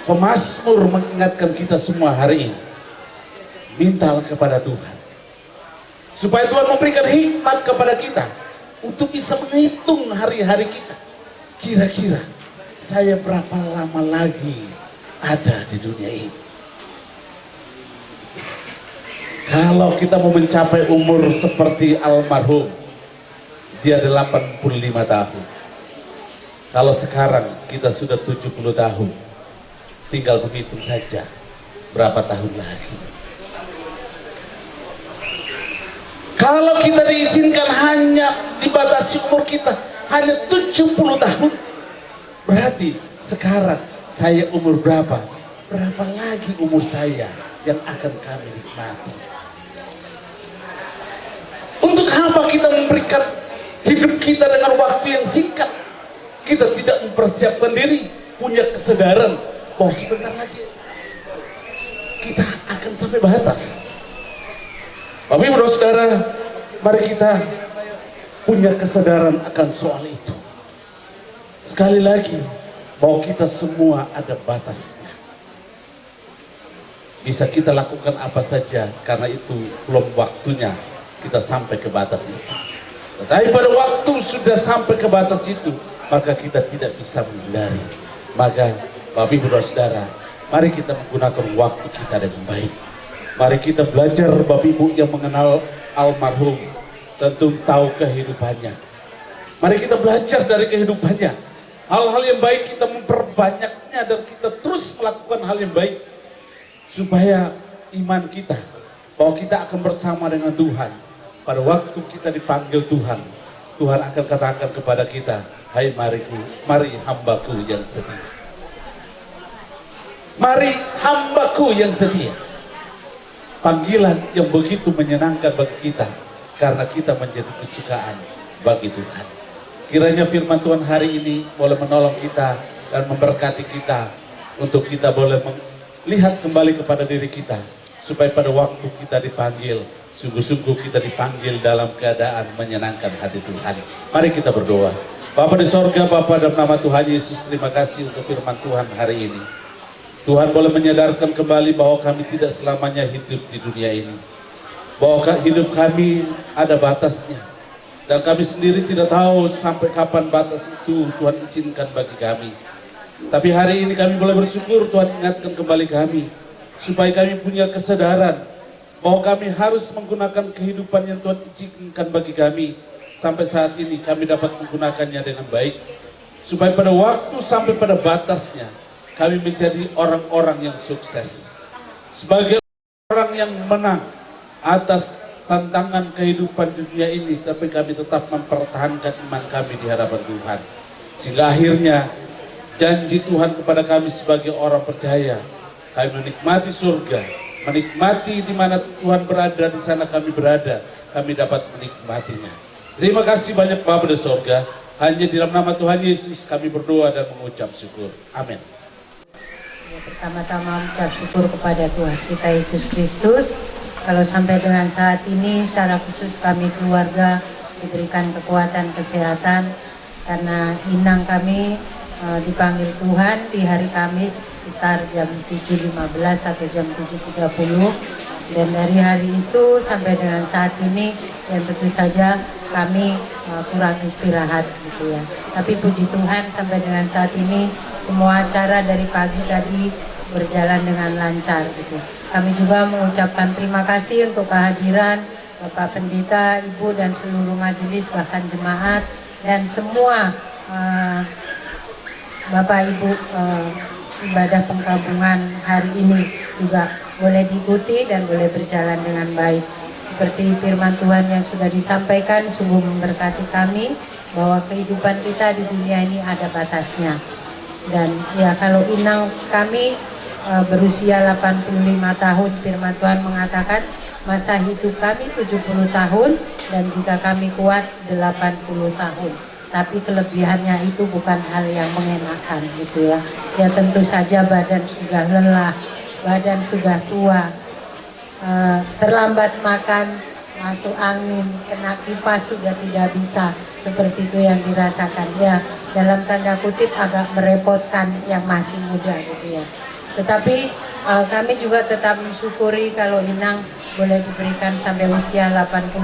pemazmur mengingatkan kita semua hari ini, mintalah kepada Tuhan supaya Tuhan memberikan hikmat kepada kita untuk bisa menghitung hari-hari kita. Kira-kira saya berapa lama lagi ada di dunia ini? Kalau kita mau mencapai umur seperti almarhum, dia 85 tahun. Kalau sekarang kita sudah 70 tahun, tinggal menghitung saja berapa tahun lagi. Kalau kita diizinkan hanya dibatasi umur kita hanya 70 tahun, berarti sekarang saya umur berapa? Berapa lagi umur saya yang akan kami nikmati? Untuk apa kita memberikan hidup kita dengan waktu yang singkat? Kita tidak mempersiapkan diri, punya kesadaran bahwa sebentar lagi kita akan sampai batas. Bapak Ibu Saudara, mari kita punya kesadaran akan soal itu. Sekali lagi, bahwa kita semua ada batasnya. Bisa kita lakukan apa saja, karena itu belum waktunya kita sampai ke batas itu. Tetapi pada waktu sudah sampai ke batas itu, maka kita tidak bisa menghindari. Maka Bapak Ibu Saudara, mari kita menggunakan waktu kita dengan baik. Mari kita belajar Bapak Ibu yang mengenal almarhum, tentu tahu kehidupannya. Mari kita belajar dari kehidupannya. Hal-hal yang baik kita memperbanyaknya dan kita terus melakukan hal yang baik. Supaya iman kita, bahwa kita akan bersama dengan Tuhan. Pada waktu kita dipanggil Tuhan, Tuhan akan katakan kepada kita, hai mari hambaku yang setia. Mari hambaku yang setia. Panggilan yang begitu menyenangkan bagi kita, karena kita menjadi kesukaan bagi Tuhan. Kiranya firman Tuhan hari ini boleh menolong kita dan memberkati kita, untuk kita boleh melihat kembali kepada diri kita, supaya pada waktu kita dipanggil, sungguh-sungguh kita dipanggil dalam keadaan menyenangkan hati Tuhan. Mari kita berdoa. Bapa di sorga, Bapa dalam nama Tuhan Yesus, terima kasih untuk firman Tuhan hari ini. Tuhan boleh menyadarkan kembali bahwa kami tidak selamanya hidup di dunia ini, bahwa hidup kami ada batasnya, dan kami sendiri tidak tahu sampai kapan batas itu Tuhan izinkan bagi kami. Tapi hari ini kami boleh bersyukur Tuhan ingatkan kembali kami, supaya kami punya kesadaran bahwa kami harus menggunakan kehidupan yang Tuhan izinkan bagi kami. Sampai saat ini kami dapat menggunakannya dengan baik, supaya pada waktu sampai pada batasnya kami menjadi orang-orang yang sukses, sebagai orang yang menang atas tantangan kehidupan dunia ini. Tapi kami tetap mempertahankan iman kami di hadapan Tuhan, sehingga akhirnya janji Tuhan kepada kami sebagai orang percaya, kami menikmati surga, menikmati di mana Tuhan berada, di sana kami berada, kami dapat menikmatinya. Terima kasih banyak Bapa di surga. Hanya di dalam nama Tuhan Yesus kami berdoa dan mengucap syukur. Amin. Pertama-tama ucap syukur kepada Tuhan kita Yesus Kristus. Kalau sampai dengan saat ini secara khusus kami keluarga diberikan kekuatan kesehatan, karena inang kami dipanggil Tuhan di hari Kamis sekitar jam 7.15 atau jam 7.30, dan dari hari itu sampai dengan saat ini yang tentu saja kami kurang istirahat gitu ya. Tapi puji Tuhan sampai dengan saat ini semua acara dari pagi tadi berjalan dengan lancar gitu. Kami juga mengucapkan terima kasih untuk kehadiran Bapak Pendeta, Ibu dan seluruh majelis, bahkan jemaat dan semua Bapak Ibu ibadah pengkabungan hari ini juga boleh diikuti dan boleh berjalan dengan baik. Seperti firman Tuhan yang sudah disampaikan, sungguh memberkati kami bahwa kehidupan kita di dunia ini ada batasnya. Dan ya, kalau inang kami berusia 85 tahun, firman Tuhan mengatakan masa hidup kami 70 tahun dan jika kami kuat 80 tahun. Tapi kelebihannya itu bukan hal yang mengenakan gitu ya. Ya tentu saja badan sudah lelah, badan sudah tua, terlambat makan, masuk angin, kena kipas sudah tidak bisa, seperti itu yang dirasakan ya, dalam tanda kutip agak merepotkan yang masih muda gitu ya. Tetapi kami juga tetap mensyukuri kalau Inang boleh diberikan sampai usia 85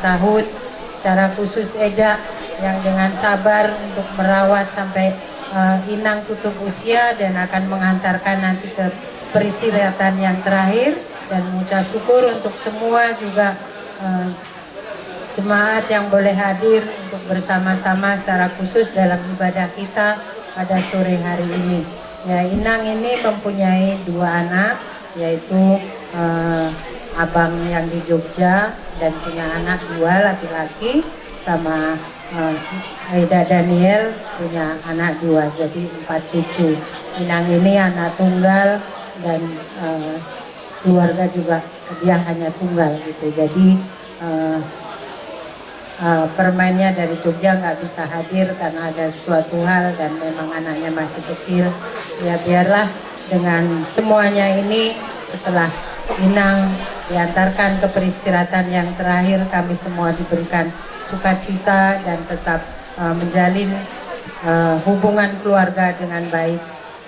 tahun, secara khusus Eda yang dengan sabar untuk merawat sampai Inang tutup usia dan akan mengantarkan nanti ke peristirahatan yang terakhir. Dan mengucap syukur untuk semua juga jemaat yang boleh hadir untuk bersama-sama secara khusus dalam ibadah kita pada sore hari ini. Ya, Inang ini mempunyai 2 anak, yaitu abang yang di Jogja dan punya anak 2 laki-laki, sama Aida Daniel punya anak 2, jadi 4 cucu. Inang ini anak tunggal dan keluarga juga dia hanya tunggal gitu. Jadi permainnya dari Jogja nggak bisa hadir karena ada suatu hal dan memang anaknya masih kecil. Ya biarlah dengan semuanya ini, setelah Inang diantarkan ke peristirahatan yang terakhir, kami semua diberikan sukacita dan tetap menjalin hubungan keluarga dengan baik.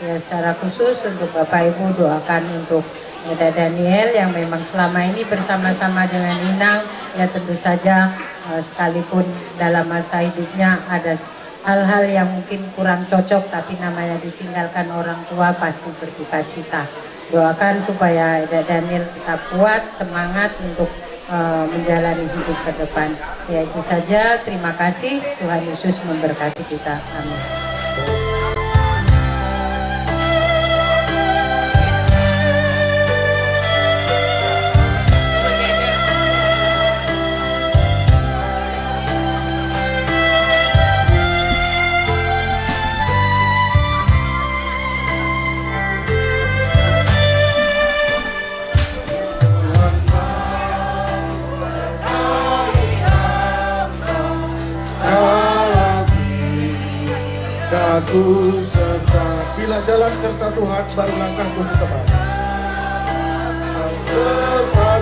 Ya, secara khusus untuk Bapak Ibu doakan untuk Aida Daniel yang memang selama ini bersama-sama dengan Inang. Ya tentu saja sekalipun dalam masa hidupnya ada hal-hal yang mungkin kurang cocok, tapi namanya ditinggalkan orang tua pasti berduka cita. Doakan supaya Aida Daniel tetap kuat, semangat untuk menjalani hidup ke depan. Ya itu saja, terima kasih. Tuhan Yesus memberkati kita. Amin. Aku sesat. Bila jalan serta Tuhan, baru langkahku tepat. Serta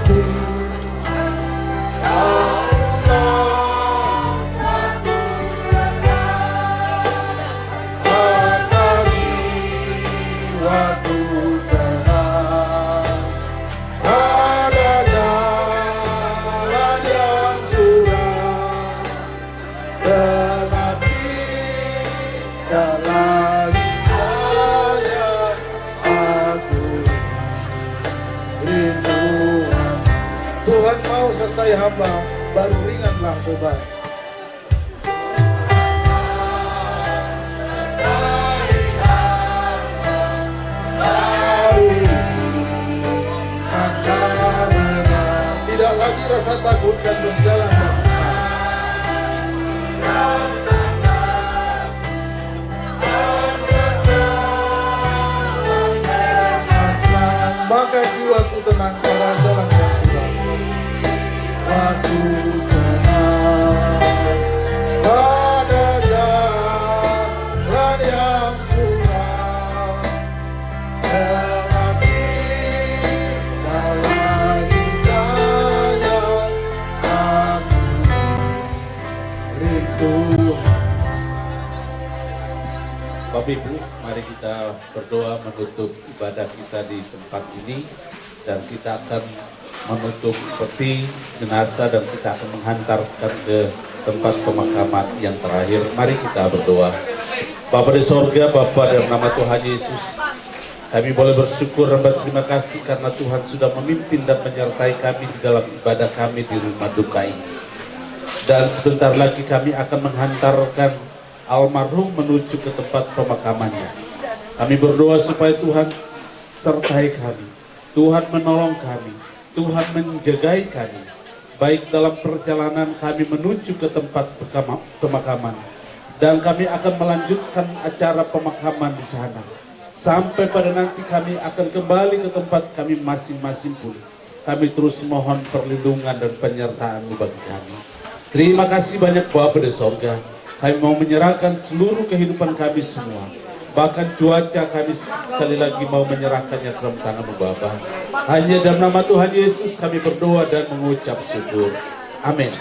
waktu tenang, ada jalan yang suram, tetapi dalam saya aku rindu. Tuhan mau sertai hamba, baru ringanlah beban. Tidak lagi rasa takut dan berjalan dengan maka jiwaku tenang pada jalan yang suram. Waktu tenang pada jalan yang suram, tetapi dalam hidupnya aku rindu. Bapak Ibu, mari kita berdoa menutup ibadah kita di tempat ini, dan kita akan menutup peti jenazah dan kita akan menghantarkan ke tempat pemakaman yang terakhir. Mari kita berdoa. Bapa di sorga, Bapa dalam nama Tuhan Yesus, kami boleh bersyukur dan berterima kasih karena Tuhan sudah memimpin dan menyertai kami di dalam ibadah kami di rumah duka ini. Dan sebentar lagi kami akan menghantarkan almarhum menuju ke tempat pemakamannya. Kami berdoa supaya Tuhan sertai kami, Tuhan menolong kami, Tuhan menjagai kami, baik dalam perjalanan kami menuju ke tempat pemakaman, dan kami akan melanjutkan acara pemakaman di sana. Sampai pada nanti kami akan kembali ke tempat kami masing-masing pun, kami terus mohon perlindungan dan penyertaan-Mu bagi kami. Terima kasih banyak Bapa di sorga. Kami mau menyerahkan seluruh kehidupan kami semua. Bahkan cuaca kami sekali lagi mau menyerahkannya ke dalam tangan-Mu Bapa. Hanya dalam nama Tuhan Yesus kami berdoa dan mengucap syukur. Amin.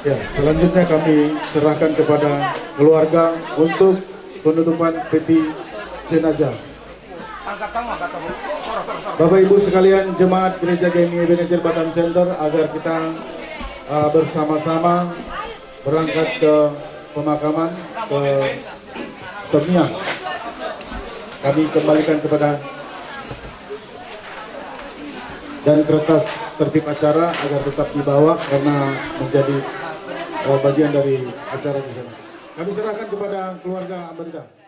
Ya, selanjutnya kami serahkan kepada keluarga untuk penutupan peti jenazah. Bapak Ibu sekalian, jemaat Gereja GMI Ebenezer Batam Center, agar kita bersama-sama berangkat ke pemakaman, ke Temiang. Kami kembalikan kepada dan kertas tertib acara agar tetap dibawa karena menjadi bagian dari acara di sana. Kami serahkan kepada keluarga Ambarita.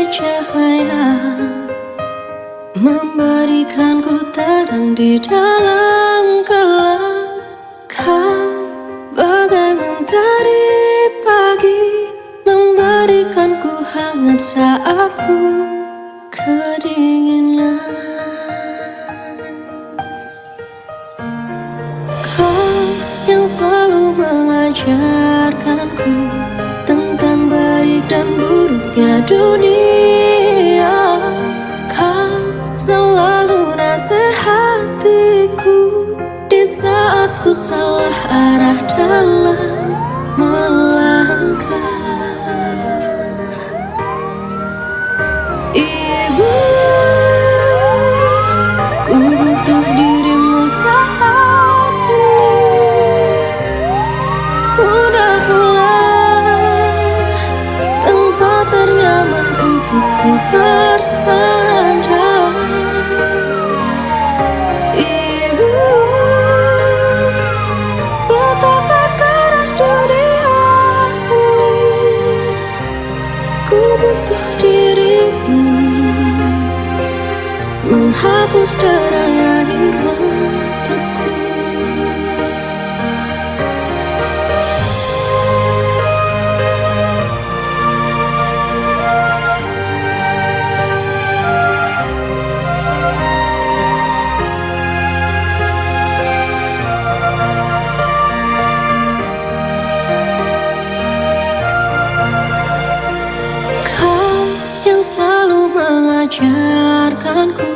Cahaya memberikanku terang di dalam gelap. Kau bagai mentari pagi, memberikanku hangat saat ku kedinginan. Kau yang selalu mengajarkanku tentang baik dan buruknya dunia. Kau selalu nasihatiku di saat ku salah arah dalam melangkah. Ibu, ku butuh dirimu saat ini. Ku dah mulai tempat ternyaman untukku bersandar. Ibu, betapa keras dunia ini. Ku butuh dirimu menghapus derai air mataku. Mengajarkanku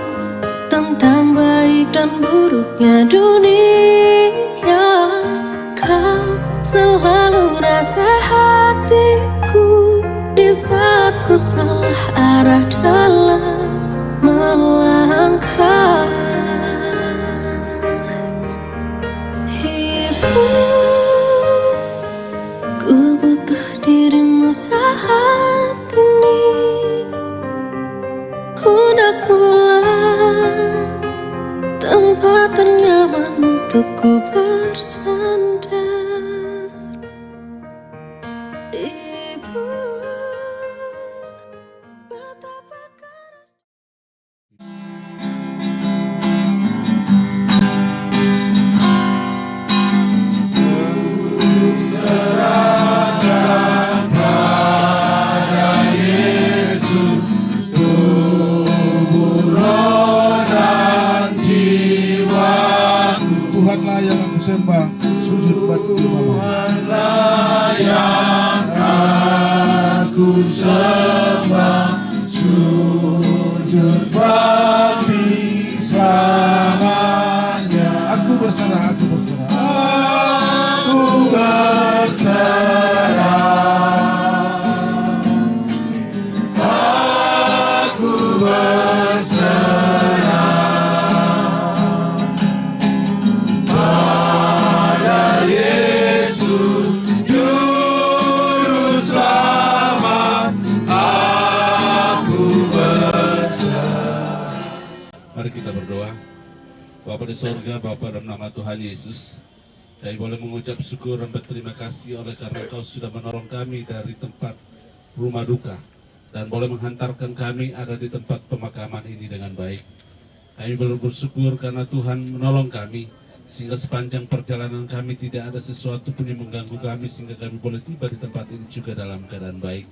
tentang baik dan buruknya dunia. Kau selalu nasihatiku di saat ku salah arah dalam melangkah. Ibu, ku butuh dirimu saat ini. Hendak mulai tempat ternyaman untukku bersandar. Ibu, betapa keras. Tuhanlah yang aku sembah, sujud batu Tuhanlah yang aku sembah, sujud batu selamanya. Aku berserah, aku berserah, aku berserah, aku berserah. Mari kita berdoa. Bapa di sorga, Bapa dalam nama Tuhan Yesus, kami boleh mengucap syukur dan berterima kasih oleh karena Engkau sudah menolong kami dari tempat rumah duka dan boleh menghantarkan kami ada di tempat pemakaman ini dengan baik. Kami boleh bersyukur karena Tuhan menolong kami sehingga sepanjang perjalanan kami tidak ada sesuatu pun yang mengganggu kami sehingga kami boleh tiba di tempat ini juga dalam keadaan baik.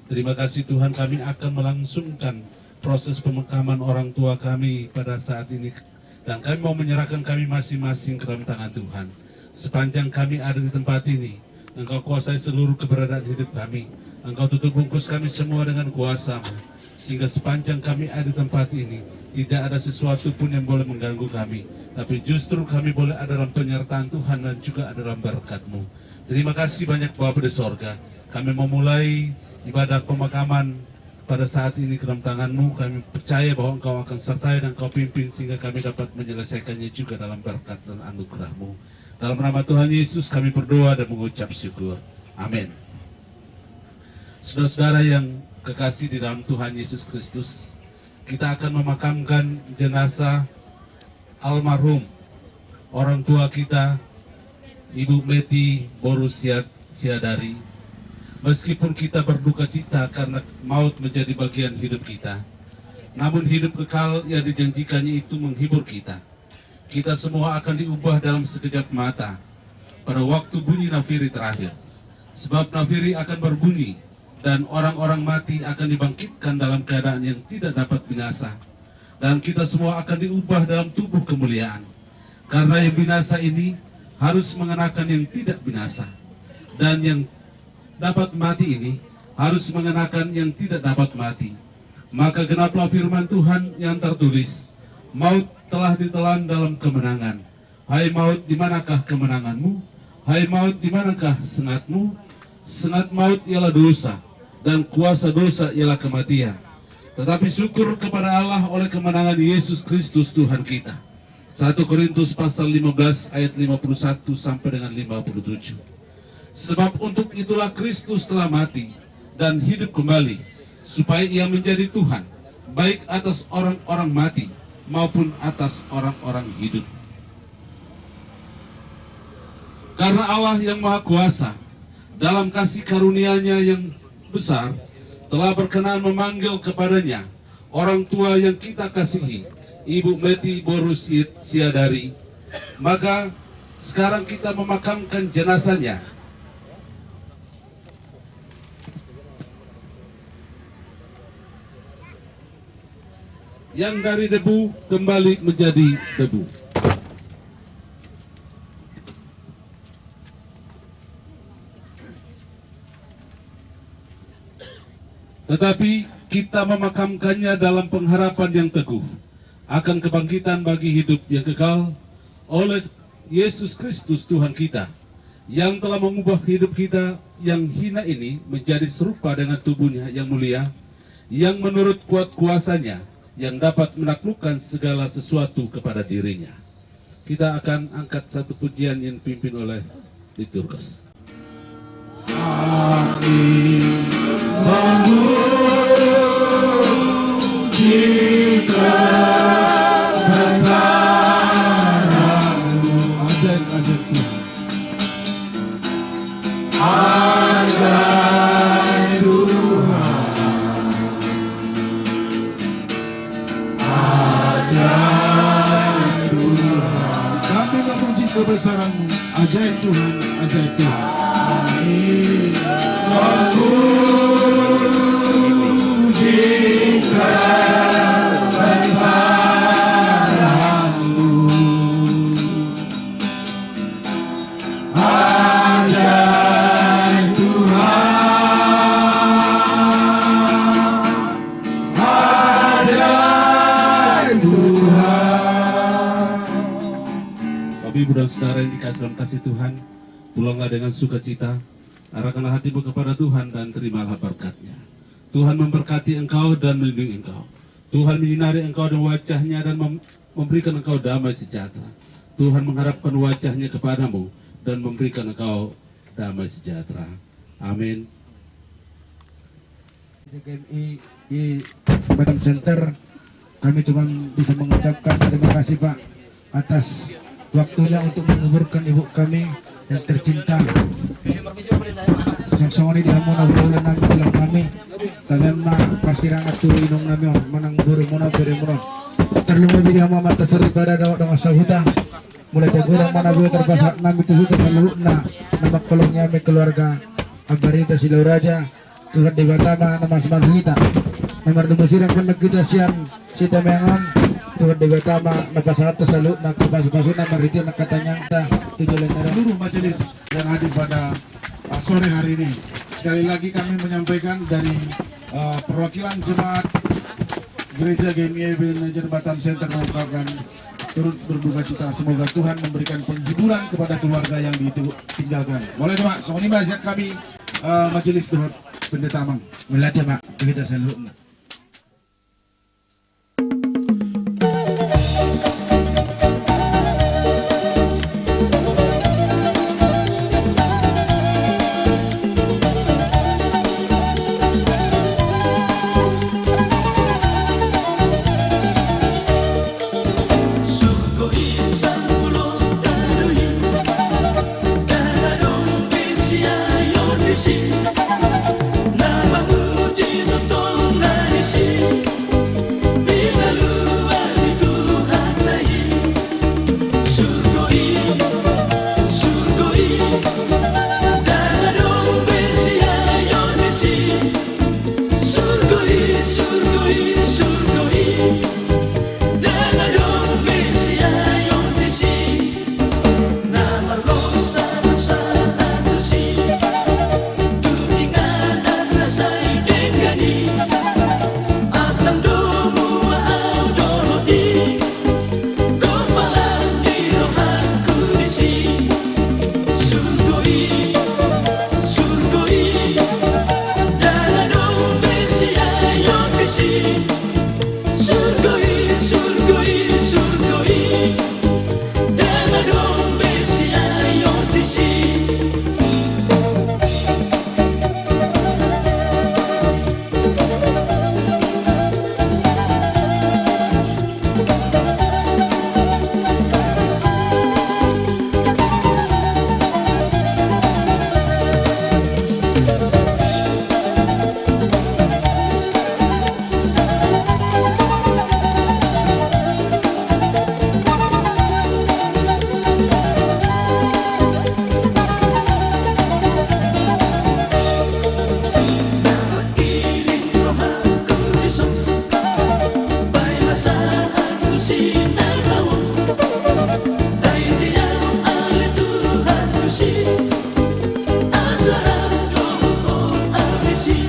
Terima kasih Tuhan, kami akan melangsungkan proses pemakaman orang tua kami pada saat ini dan kami mau menyerahkan kami masing-masing ke dalam tangan Tuhan. Sepanjang kami ada di tempat ini, Engkau kuasai seluruh keberadaan hidup kami. Engkau tutup bungkus kami semua dengan kuasa-Mu, sehingga sepanjang kami ada di tempat ini tidak ada sesuatu pun yang boleh mengganggu kami, tapi justru kami boleh ada dalam penyertaan Tuhan dan juga ada dalam berkat-Mu. Terima kasih banyak Bapa di sorga. Kami memulai ibadah pemakaman pada saat ini ke dalam tangan-Mu. Kami percaya bahwa Engkau akan sertai dan Engkau pimpin sehingga kami dapat menyelesaikannya juga dalam berkat dan anugerah-Mu. Dalam nama Tuhan Yesus kami berdoa dan mengucap syukur. Amin. Saudara-saudara yang kekasih di dalam Tuhan Yesus Kristus, kita akan memakamkan jenazah almarhum orang tua kita, Ibu Meti Borus Siadari. Meskipun kita berduka cita karena maut menjadi bagian hidup kita, namun hidup kekal yang dijanjikannya itu menghibur kita. Kita semua akan diubah dalam sekejap mata pada waktu bunyi nafiri terakhir. Sebab nafiri akan berbunyi dan orang-orang mati akan dibangkitkan dalam keadaan yang tidak dapat binasa. Dan kita semua akan diubah dalam tubuh kemuliaan. Karena yang binasa ini harus mengenakan yang tidak binasa. Dan yang dapat mati ini harus mengenakan yang tidak dapat mati. Maka genaplah firman Tuhan yang tertulis, maut telah ditelan dalam kemenangan. Hai maut, di manakah kemenanganmu? Hai maut, di manakah sengatmu? Sengat maut ialah dosa, dan kuasa dosa ialah kematian. Tetapi syukur kepada Allah oleh kemenangan Yesus Kristus Tuhan kita. 1 Korintus pasal 15 ayat 51 sampai dengan 57. Sebab untuk itulah Kristus telah mati dan hidup kembali, supaya ia menjadi Tuhan, baik atas orang-orang mati maupun atas orang-orang hidup. Karena Allah yang Maha Kuasa, dalam kasih karunia-Nya yang besar, telah berkenan memanggil kepadanya orang tua yang kita kasihi, Ibu Meti Borus Siadari. Maka sekarang kita memakamkan jenazahnya yang dari debu kembali menjadi debu. Tetapi kita memakamkannya dalam pengharapan yang teguh akan kebangkitan bagi hidup yang kekal oleh Yesus Kristus Tuhan kita, yang telah mengubah hidup kita yang hina ini menjadi serupa dengan tubuhnya yang mulia, yang menurut kuat kuasanya yang dapat menaklukkan segala sesuatu kepada dirinya. Kita akan angkat satu pujian yang dipimpin oleh liturgus. Amin. Memuji kebesaran-Mu. Ajaib-ajaib Tuhan. Ajaib Tuhan. Ajaib Tuhan. Kami memuji kebesaran-Mu. Ajaib Tuhan, ajaib Tuhan. Amin. Memuji kebesaran-Mu. Ajaib Tuhan. Ajaib Tuhan. Bapak Ibu dan Saudara yang dikasih dalam kasih Tuhan, pulanglah dengan sukacita, arahkanlah hatimu kepada Tuhan dan terimalah berkat-Nya. Tuhan memberkati engkau dan melindungi engkau. Tuhan menyinari engkau dan wajah-Nya dan memberikan engkau damai sejahtera. Tuhan mengharapkan wajah-Nya kepadamu dan memberikan engkau damai sejahtera. Amin. DKMI di Batam Center, kami cuma bisa mengucapkan terima kasih Pak atas waktunya untuk menguburkan ibu kami yang tercinta. Sang-sangoni di hamon ulan namin dalam kami. Tagan ma pasirang atu inong namin manang buru muna bere muna. Terlumay di hamon mata sari pada daw sa huta. Mulai tegurang manabuyo terbasa namin tuhuto maluhut na magkolongnya may keluarga Ambarita Silaw Raja. Tuhan di Batama na mas manhita. Namar dumusirang panag kita siyang sita mengon. Tuhan di Batama na pasata sa lut na kapasu-pasu na mariti na katanyang ta tujulan na Seluruh majelis yang hadir pada sore hari ini, sekali lagi kami menyampaikan dari perwakilan jemaat Gereja GMI Manajer Batam Center mengucapkan turut berduka cita. Semoga Tuhan memberikan penghiburan kepada keluarga yang ditinggalkan. Boleh Pak, soalnya banyak kami majelis Tuhan. pendeta Amang. Melatih mak, kita selalu. See